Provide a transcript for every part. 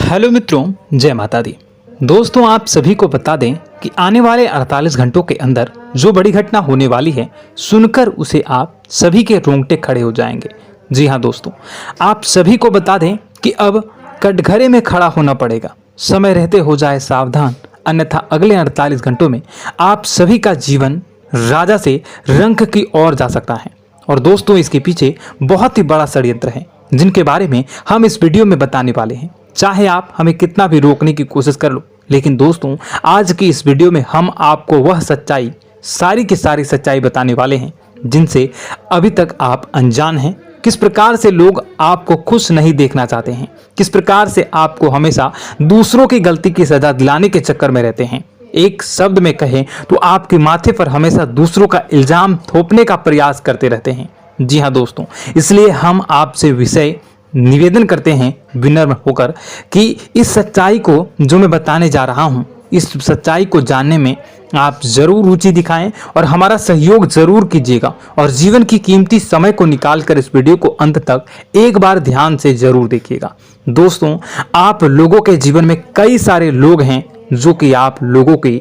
Hello मित्रों, जय माता दी। दोस्तों, आप सभी को बता दें कि आने वाले 48 घंटों के अंदर जो बड़ी घटना होने वाली है, सुनकर उसे आप सभी के रोंगटे खड़े हो जाएंगे। जी हाँ दोस्तों, आप सभी को बता दें कि अब कटघरे में खड़ा होना पड़ेगा। समय रहते हो जाए सावधान, अन्यथा अगले 48 घंटों में आप सभी का जीवन राजा से रंक की ओर जा सकता है। और दोस्तों, इसके पीछे बहुत ही बड़ा षड्यंत्र है जिनके बारे में हम इस वीडियो में बताने वाले हैं। चाहे आप हमें कितना भी रोकने की कोशिश कर लो, लेकिन दोस्तों आज की इस वीडियो में हम आपको वह सच्चाई, सारी की सारी सच्चाई बताने वाले हैं जिनसे अभी तक आप अनजान हैं। किस प्रकार से लोग आपको खुश नहीं देखना चाहते हैं, किस प्रकार से आपको हमेशा दूसरों की गलती की सजा दिलाने के चक्कर में रहते हैं। एक शब्द में कहें तो आपके माथे पर हमेशा दूसरों का इल्जाम थोपने का प्रयास करते रहते हैं। जी हाँ दोस्तों, इसलिए हम आपसे विषय निवेदन करते हैं विनम्र होकर कि इस सच्चाई को जो मैं बताने जा रहा हूं, इस सच्चाई को जानने में आप जरूर रुचि दिखाएं और हमारा सहयोग जरूर कीजिएगा। और जीवन की कीमती समय को निकालकर इस वीडियो को अंत तक एक बार ध्यान से जरूर देखिएगा। दोस्तों, आप लोगों के जीवन में कई सारे लोग हैं जो कि आप लोगों की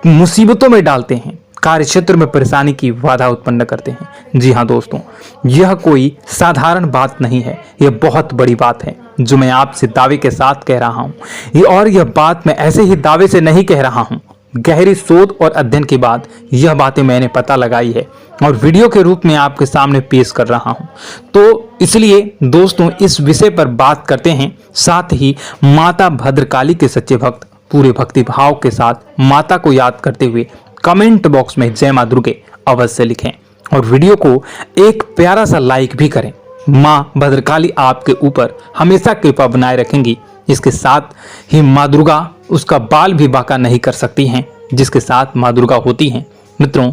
मुसीबतों में डालते हैं, कार्य क्षेत्र में परेशानी की बाधा उत्पन्न करते हैं। जी हाँ दोस्तों, यह कोई साधारण बात नहीं है, यह बहुत बड़ी बात है जो मैं आपसे दावे के साथ कह रहा हूँ। और यह बात मैं ऐसे ही दावे से नहीं कह रहा हूँ, गहरी शोध और अध्ययन के बाद यह बातें मैंने पता लगाई है और वीडियो के रूप में आपके सामने पेश कर रहा हूँ। तो इसलिए दोस्तों, इस विषय पर बात करते हैं। साथ ही माता भद्रकाली के सच्चे भक्त पूरे भक्ति भाव के साथ माता को याद करते हुए कमेंट बॉक्स में जय मां दुर्गे अवश्य लिखें और वीडियो को एक प्यारा सा लाइक भी करें। मां भद्रकाली आपके ऊपर हमेशा कृपा बनाए रखेंगी। इसके साथ ही मां दुर्गा उसका बाल भी बांका नहीं कर सकती हैं जिसके साथ मां दुर्गा होती हैं। मित्रों,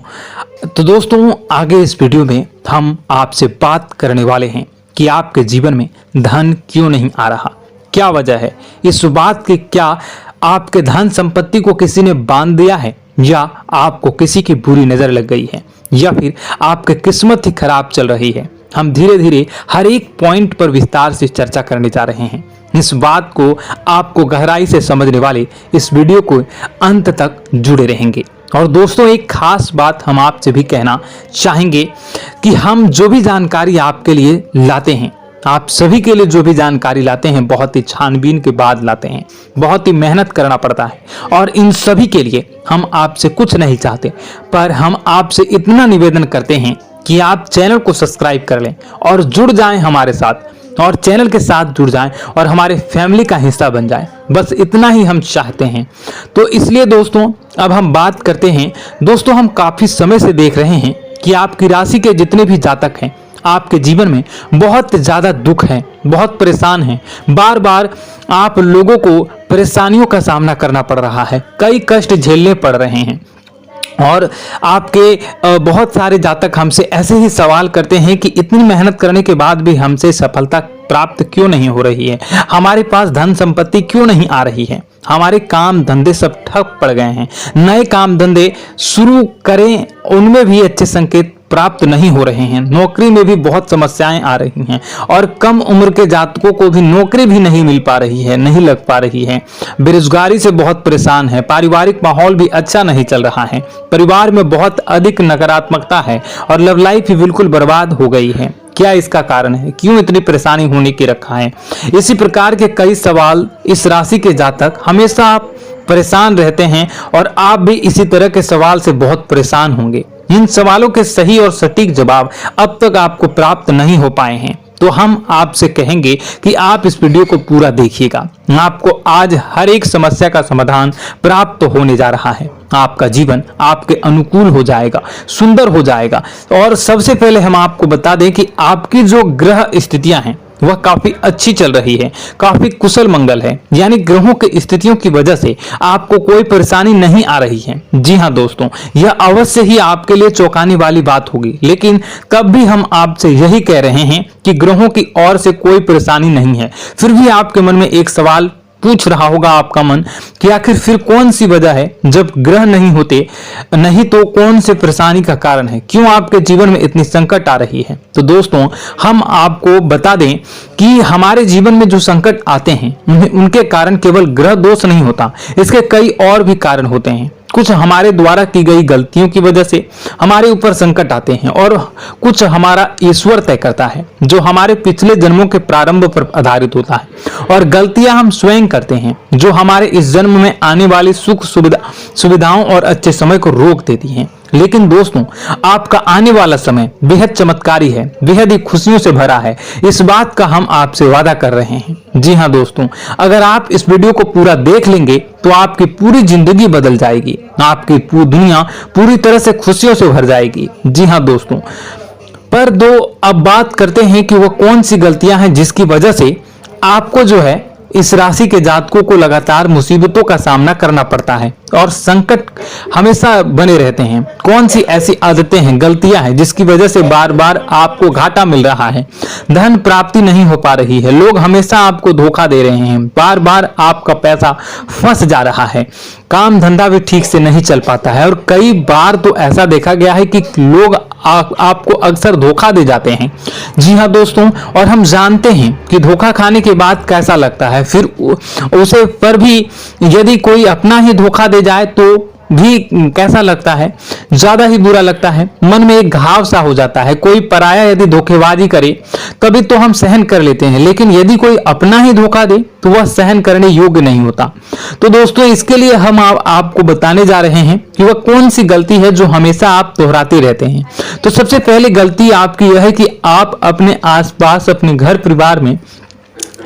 तो दोस्तों आगे इस वीडियो में हम आपसे बात करने वाले हैं कि आपके जीवन में धन क्यों नहीं आ रहा, क्या वजह है इस बात की। क्या आपके धन संपत्ति को किसी ने बांध दिया है, या आपको किसी की बुरी नजर लग गई है, या फिर आपकी किस्मत ही खराब चल रही है। हम धीरे धीरे हर एक पॉइंट पर विस्तार से चर्चा करने जा रहे हैं। इस बात को आपको गहराई से समझने वाले इस वीडियो को अंत तक जुड़े रहेंगे। और दोस्तों, एक खास बात हम आपसे भी कहना चाहेंगे कि हम जो भी जानकारी आपके लिए लाते हैं, आप सभी के लिए जो भी जानकारी लाते हैं, बहुत ही छानबीन के बाद लाते हैं, बहुत ही मेहनत करना पड़ता है। और इन सभी के लिए हम आपसे कुछ नहीं चाहते, पर हम आपसे इतना निवेदन करते हैं कि आप चैनल को सब्सक्राइब कर लें और जुड़ जाएं हमारे साथ, और चैनल के साथ जुड़ जाएं और हमारे फैमिली का हिस्सा बन जाएं। बस इतना ही हम चाहते हैं। तो इसलिए दोस्तों, अब हम बात करते हैं। दोस्तों, हम काफी समय से देख रहे हैं कि आपकी राशि के जितने भी जातक हैं, आपके जीवन में बहुत ज्यादा दुख है, बहुत परेशान हैं। बार बार आप लोगों को परेशानियों का सामना करना पड़ रहा है, कई कष्ट झेलने पड़ रहे हैं। और आपके बहुत सारे जातक हमसे ऐसे ही सवाल करते हैं कि इतनी मेहनत करने के बाद भी हमसे सफलता प्राप्त क्यों नहीं हो रही है, हमारे पास धन संपत्ति क्यों नहीं आ रही है, हमारे काम धंधे सब ठप पड़ गए हैं, नए काम धंधे शुरू करें उनमें भी अच्छे संकेत प्राप्त नहीं हो रहे हैं, नौकरी में भी बहुत समस्याएं आ रही हैं, और कम उम्र के जातकों को भी नौकरी भी नहीं मिल पा रही है, नहीं लग पा रही है, बेरोजगारी से बहुत परेशान है, पारिवारिक माहौल भी अच्छा नहीं चल रहा है, परिवार में बहुत अधिक नकारात्मकता है और लव लाइफ भी बिल्कुल बर्बाद हो गई है। क्या इसका कारण है, क्यों इतनी परेशानी होने की रखा है? इसी प्रकार के कई सवाल इस राशि के जातक हमेशा आप परेशान रहते हैं और आप भी इसी तरह के सवाल से बहुत परेशान होंगे। इन सवालों के सही और सटीक जवाब अब तक आपको प्राप्त नहीं हो पाए हैं, तो हम आपसे कहेंगे कि आप इस वीडियो को पूरा देखिएगा। आपको आज हर एक समस्या का समाधान प्राप्त होने जा रहा है। आपका जीवन आपके अनुकूल हो जाएगा, सुंदर हो जाएगा। और सबसे पहले हम आपको बता दें कि आपकी जो ग्रह स्थितियां हैं वह काफी अच्छी चल रही है, काफी कुशल मंगल है, यानी ग्रहों की स्थितियों की वजह से आपको कोई परेशानी नहीं आ रही है। जी हाँ दोस्तों, यह अवश्य ही आपके लिए चौंकाने वाली बात होगी, लेकिन तब भी हम आपसे यही कह रहे हैं कि ग्रहों की ओर से कोई परेशानी नहीं है। फिर भी आपके मन में एक सवाल पूछ रहा होगा आपका मन कि आखिर फिर कौन सी वजह है, जब ग्रह नहीं होते नहीं तो कौन से परेशानी का कारण है, क्यों आपके जीवन में इतनी संकट आ रही है। तो दोस्तों हम आपको बता दें कि हमारे जीवन में जो संकट आते हैं उनके कारण केवल ग्रह दोष नहीं होता, इसके कई और भी कारण होते हैं। कुछ हमारे द्वारा की गई गलतियों की वजह से हमारे ऊपर संकट आते हैं और कुछ हमारा ईश्वर तय करता है, जो हमारे पिछले जन्मों के प्रारंभ पर आधारित होता है। और गलतियां हम स्वयं करते हैं, जो हमारे इस जन्म में आने वाली सुख सुविधाओं और अच्छे समय को रोक देती हैं। लेकिन दोस्तों आपका आने वाला समय बेहद चमत्कारी है, बेहद ही खुशियों से भरा है, इस बात का हम आपसे वादा कर रहे हैं। जी हाँ दोस्तों, अगर आप इस वीडियो को पूरा देख लेंगे तो आपकी पूरी जिंदगी बदल जाएगी, आपकी पूरी दुनिया पूरी तरह से खुशियों से भर जाएगी। जी हाँ दोस्तों, पर अब बात करते हैं कि वो कौन सी गलतियां हैं जिसकी वजह से आपको जो है इस राशि के जातकों को लगातार मुसीबतों का सामना करना पड़ता है और संकट हमेशा बने रहते हैं। कौन सी ऐसी आदतें हैं, गलतियां हैं जिसकी वजह से बार बार आपको घाटा मिल रहा है, धन प्राप्ति नहीं हो पा रही है, लोग हमेशा आपको धोखा दे रहे हैं, बार बार आपका पैसा फंस जा रहा है, काम धंधा भी ठीक से नहीं चल पाता है और कई बार तो ऐसा देखा गया है कि लोग आपको अक्सर धोखा दे जाते हैं। जी हाँ दोस्तों, और हम जानते हैं कि धोखा खाने के बाद कैसा लगता है, फिर उसे पर भी यदि कोई अपना ही धोखा दे जाए तो भी कैसा लगता है, ज्यादा ही बुरा लगता है, मन में एक घाव सा हो जाता है। कोई पराया यदि धोखेबाजी करे तभी तो हम सहन कर लेते हैं, लेकिन यदि कोई अपना ही धोखा दे तो वह सहन करने योग्य नहीं होता। तो दोस्तों इसके लिए हम आपको बताने जा रहे हैं कि वह कौन सी गलती है जो हमेशा आप दोहराते रहते हैं। तो सबसे पहली गलती आपकी यह है कि आप अपने आसपास, अपने घर परिवार में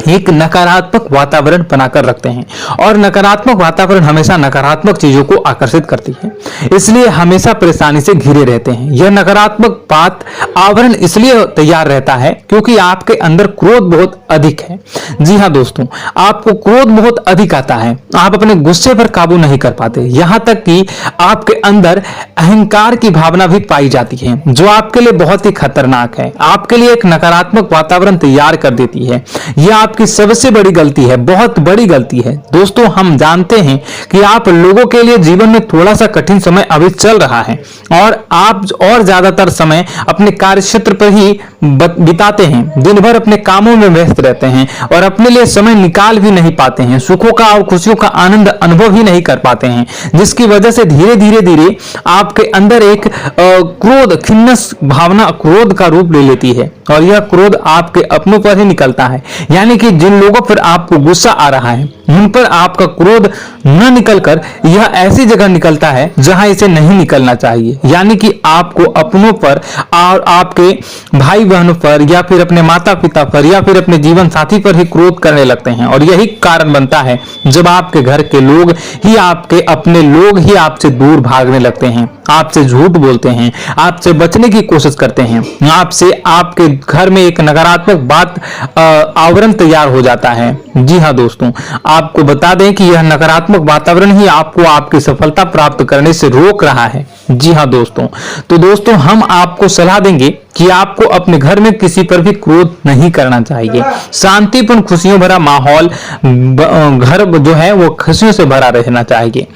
एक नकारात्मक वातावरण बनाकर रखते हैं और नकारात्मक वातावरण हमेशा नकारात्मक चीजों को आकर्षित करती है, इसलिए हमेशा परेशानी से घिरे रहते हैं। यह नकारात्मक बात आवरण इसलिए तैयार रहता है क्योंकि आपके अंदर क्रोध बहुत अधिक है। जी हाँ दोस्तों, आपको क्रोध बहुत अधिक आता है, आप अपने गुस्से पर काबू नहीं कर पाते, यहाँ तक कि आपके अंदर अहंकार की भावना भी पाई जाती है, जो आपके लिए बहुत ही खतरनाक है, आपके लिए एक नकारात्मक वातावरण तैयार कर देती है। यह आपकी सबसे बड़ी गलती है, बहुत बड़ी गलती है। दोस्तों हम जानते हैं कि आप लोगों के लिए जीवन में थोड़ा सा कठिन समय अभी चल रहा है और आप और ज्यादातर समय अपने कार्य क्षेत्र पर ही बिताते हैं, दिन भर अपने कामों में व्यस्त रहते हैं और अपने लिए समय निकाल भी नहीं पाते हैं, सुखों का और खुशियों का आनंद अनुभव ही नहीं कर पाते हैं, जिसकी वजह से धीरे धीरे आपके अंदर एक क्रोध, खिन्नस भावना क्रोध का रूप ले लेती है और यह क्रोध आपके अपनों पर ही निकलता है। यानी कि जिन लोगों पर आपको गुस्सा आ रहा है उन पर आपका क्रोध न निकलकर यह ऐसी जगह निकलता है जहां इसे नहीं निकलना चाहिए, यानी कि आपको अपनों पर और आपके भाई बहनों पर या फिर अपने माता पिता पर या फिर अपने जीवन साथी पर ही क्रोध करने लगते हैं। और यही कारण बनता है जब आपके घर के लोग ही, आपके अपने लोग ही आपसे दूर भागने लगते हैं, आपसे झूठ बोलते हैं, आपसे बचने की कोशिश करते हैं, आपसे आपके घर में एक नकारात्मक बात आवरण तैयार हो जाता है। जी हाँ दोस्तों, आपको बता दें कि यह नकारात्मक वातावरण ही आपको आपकी सफलता प्राप्त करने से रोक रहा है। जी हाँ दोस्तों, तो दोस्तों हम आपको सलाह देंगे कि आपको अपने घर में किसी पर भी क्रोध नहीं करना चाहिए। शांतिपूर्ण खुशियों भरा माहौल, घर जो है वो खुशियों से भरा रहना चाहिए।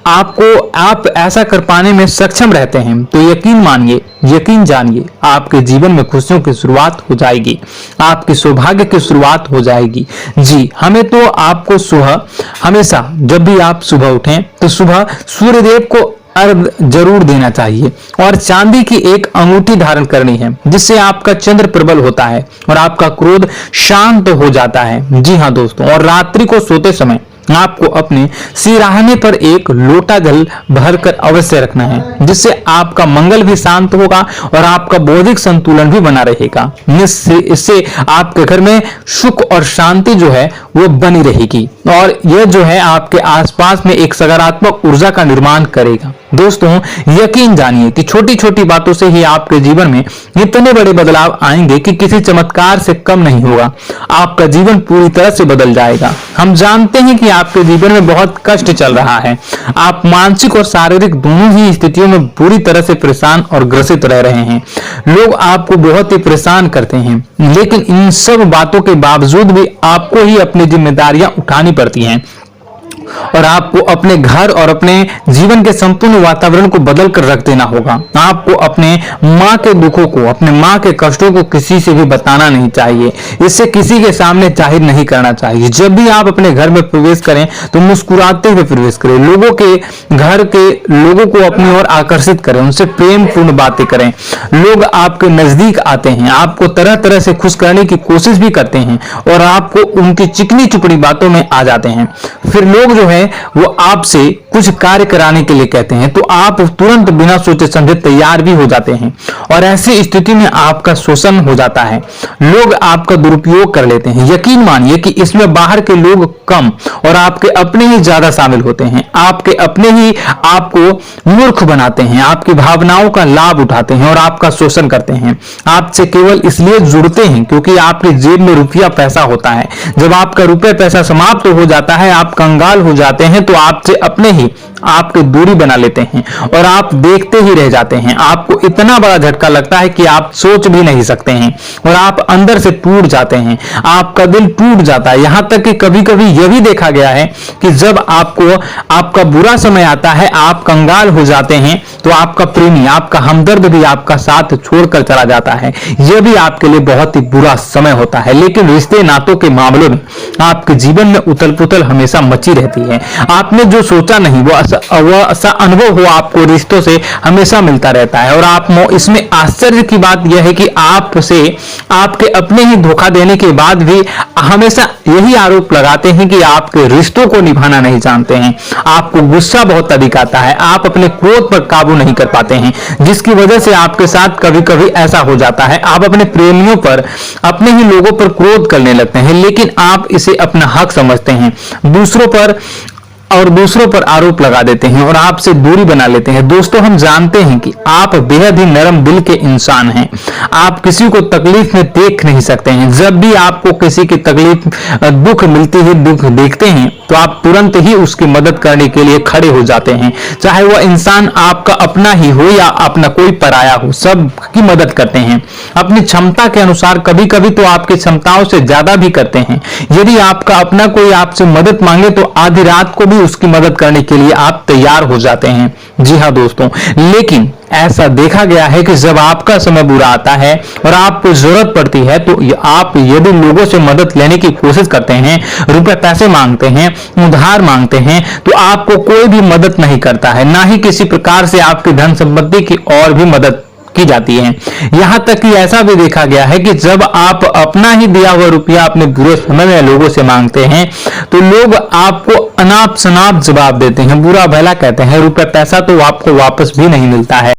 आप ऐसा कर पाने में सक्षम रहते हैं तो यकीन मानिए, यकीन जानिए, आपके जीवन में खुशियों की शुरुआत हो जाएगी, आपकी सौभाग्य की शुरुआत हो जाएगी। जी हमें तो आपको सुबह, हमेशा जब भी आप सुबह उठें तो सुबह सूर्यदेव को अर्घ जरूर देना चाहिए और चांदी की एक अंगूठी धारण करनी है, जिससे आपका चंद्र प्रबल होता है और आपका क्रोध शांत हो जाता है। जी हाँ दोस्तों, और रात्रि को सोते समय आपको अपने सिराहने पर एक लोटा जल भरकर अवश्य रखना है, जिससे आपका मंगल भी शांत होगा और आपका बौद्धिक संतुलन भी बना रहेगा। इससे आपके घर में सुख और शांति जो है वो बनी रहेगी और यह जो है आपके आसपास में एक सकारात्मक ऊर्जा का निर्माण करेगा। दोस्तों यकीन जानिए कि छोटी छोटी बातों से ही आपके जीवन में इतने बड़े बदलाव आएंगे कि किसी चमत्कार से कम नहीं होगा, आपका जीवन पूरी तरह से बदल जाएगा। हम जानते हैं कि आपके जीवन में बहुत कष्ट चल रहा है। आप मानसिक और शारीरिक दोनों ही स्थितियों में बुरी तरह से परेशान और ग्रसित रह रहे हैं। लोग आपको बहुत ही परेशान करते हैं, लेकिन इन सब बातों के बावजूद भी आपको ही अपनी जिम्मेदारियां उठानी पड़ती हैं और आपको अपने घर और अपने जीवन के संपूर्ण वातावरण को बदल कर रख देना होगा। आपको अपने माँ के दुखों को, अपने माँ के कष्टों को किसी से भी बताना नहीं चाहिए, इससे किसी के सामने जाहिर नहीं करना चाहिए। जब भी आप अपने घर में प्रवेश करें तो मुस्कुराते हुए प्रवेश करें, लोगों के घर के लोगों को अपनी ओर आकर्षित करें, उनसे प्रेम पूर्ण बातें करें। लोग आपके नजदीक आते हैं, आपको तरह तरह से खुश करने की कोशिश भी करते हैं और आपको उनकी चिकनी चुपड़ी बातों में आ जाते हैं। फिर लोग जो है वो आपसे कुछ कार्य कराने के लिए कहते हैं तो आप तुरंत बिना सोचे समझे तैयार भी हो जाते हैं और ऐसी स्थिति में आपका शोषण हो जाता है। लोग आपका दुरुपयोग कर लेते हैं। यकीन मानिए कि इसमें बाहर के लोग कम और आपके अपने ही ज्यादा शामिल होते हैं। आपके अपने ही आपको मूर्ख बनाते हैं, आपकी भावनाओं का लाभ उठाते हैं और आपका शोषण करते हैं। आपसे केवल इसलिए जुड़ते हैं क्योंकि आपकी जेब में रुपया पैसा होता है। जब आपका रुपया पैसा समाप्त हो जाता है, आप कंगाल हो जाते हैं, तो आपसे अपने ही आपकी दूरी बना लेते हैं और आप देखते ही रह जाते हैं। आपको इतना बड़ा झटका लगता है कि आप सोच भी नहीं सकते हैं और आप अंदर से टूट जाते हैं। आपका दिल टूट जाता है। यहां तक कि कभी कभी यह भी देखा गया है कि जब आपको आपका बुरा समय आता है, आप कंगाल हो जाते हैं, तो आपका प्रेमी, आपका हमदर्द भी आपका साथ छोड़कर चला जाता है। यह भी आपके लिए बहुत ही बुरा समय होता है। लेकिन रिश्ते नातों के मामलों में आपके जीवन में उथल पुथल हमेशा मची रहती है। आपने जो सोचा नहीं वो ऐसा अनुभव हो आपको रिश्तों से हमेशा मिलता रहता है। और आप इसमें आश्चर्य की बात यह है कि आपसे आपके अपने ही धोखा देने के बाद भी हमेशा यही आरोप लगाते हैं कि आपके रिश्तों को निभाना नहीं जानते हैं। आपको गुस्सा बहुत अधिक आता है, आप अपने क्रोध पर काबू नहीं कर पाते हैं, जिसकी वजह से आपके साथ कभी कभी ऐसा हो जाता है आप अपने प्रेमियों पर, अपने ही लोगों पर क्रोध करने लगते हैं, लेकिन आप इसे अपना हक समझते हैं, दूसरों पर आरोप लगा देते हैं और आपसे दूरी बना लेते हैं। दोस्तों, हम जानते हैं कि आप बेहद ही नरम दिल के इंसान हैं। आप किसी को तकलीफ में देख नहीं सकते हैं। जब भी आपको किसी की तकलीफ, दुख मिलती है, दुख देखते हैं, तो आप तुरंत ही उसकी मदद करने के लिए खड़े हो जाते हैं। चाहे वह इंसान आपका अपना ही हो या अपना कोई पराया हो, सबकी मदद करते हैं अपनी क्षमता के अनुसार। कभी कभी तो आपकी क्षमताओं से ज्यादा भी करते हैं। यदि आपका अपना कोई आपसे मदद मांगे तो आधी रात को भी उसकी मदद करने के लिए आप तैयार हो जाते हैं। जी हाँ दोस्तों, लेकिन ऐसा देखा गया है कि जब आपका समय बुरा आता है और आपको जरूरत पड़ती है तो आप यदि लोगों से मदद लेने की कोशिश करते हैं, रुपए पैसे मांगते हैं, उधार मांगते हैं, तो आपको कोई भी मदद नहीं करता है, ना ही किसी प्रकार से आपकी धन संपत्ति की और भी मदद की जाती है। यहां तक कि ऐसा भी देखा गया है कि जब आप अपना ही दिया हुआ रुपया अपने बुरे समय में लोगों से मांगते हैं तो लोग आपको अनाप शनाप जवाब देते हैं, बुरा भला कहते हैं, रुपया पैसा तो आपको वापस भी नहीं मिलता है।